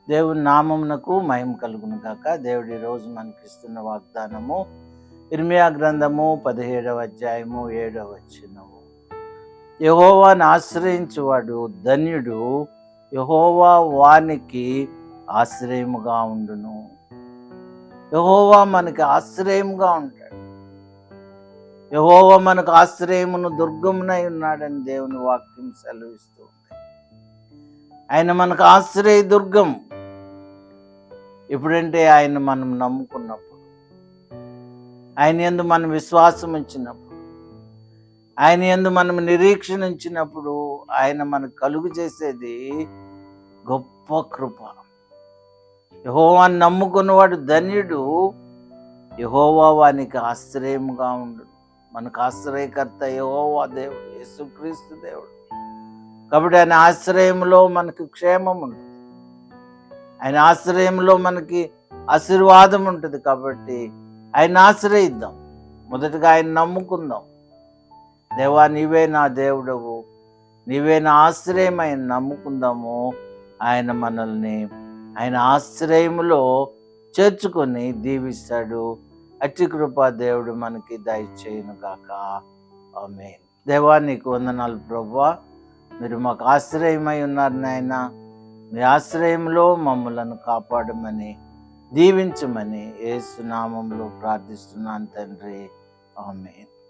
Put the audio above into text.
దేవుని నామమునకు మహిమ కలుగును గాక. దేవుడు ఈరోజు మనకి ఇస్తున్న వాగ్దానము ఇర్మియా గ్రంథము 17వ అధ్యాయము 7వ వచనము. యెహోవాను ఆశ్రయించువాడు ధన్యుడు, యెహోవా వానికి ఆశ్రయముగా ఉండును. యెహోవా మనకి ఆశ్రయముగా ఉంటాడు. యెహోవా మనకు ఆశ్రయమును దుర్గమునై ఉన్నాడని దేవుని వాక్యం సెలవిస్తూ ఉంది. ఆయన మనకు ఆశ్రయ దుర్గం. ఎప్పుడంటే ఆయన మనం నమ్ముకున్నప్పుడు, ఆయన యందు మనం విశ్వాసం ఉంచినప్పుడు, ఆయన యందు మనం నిరీక్షణ ఉంచినప్పుడు ఆయన మనకు కలుగు చేసేది గొప్ప కృప. యెహోవాను నమ్ముకున్నవాడు ధన్యుడు, యెహోవా వానికి ఆశ్రయముగా ఉండు. మనకు ఆశ్రయకర్త యెహోవా దేవుడు, యేసుక్రీస్తు దేవుడు. కాబట్టి ఆయన ఆశ్రయంలో మనకు క్షేమం ఉంటుంది, ఆయన ఆశ్రయంలో మనకి ఆశీర్వాదం ఉంటుంది. కాబట్టి ఆయన ఆశ్రయిద్దాం. మొదటగా ఆయన నమ్ముకుందాం. దేవా, నీవే నా దేవుడవు, నీవే నా ఆశ్రయం. ఆయన నమ్ముకుందాము. ఆయన మనల్ని ఆయన ఆశ్రయములో చేర్చుకొని దీవిస్తాడు. అట్టి కృప దేవుడు మనకి దయచేయును గాక. ఆమేన్. దేవా, నీకు వందనాలు ప్రభువా. మీరు మాకు ఆశ్రయమై ఉన్నారు నాయన. మీ ఆశ్రయంలో మమ్మలను కాపాడమని, దీవించమని యేసు నామములో ప్రార్థిస్తున్నాను తండ్రి. ఆమేన్.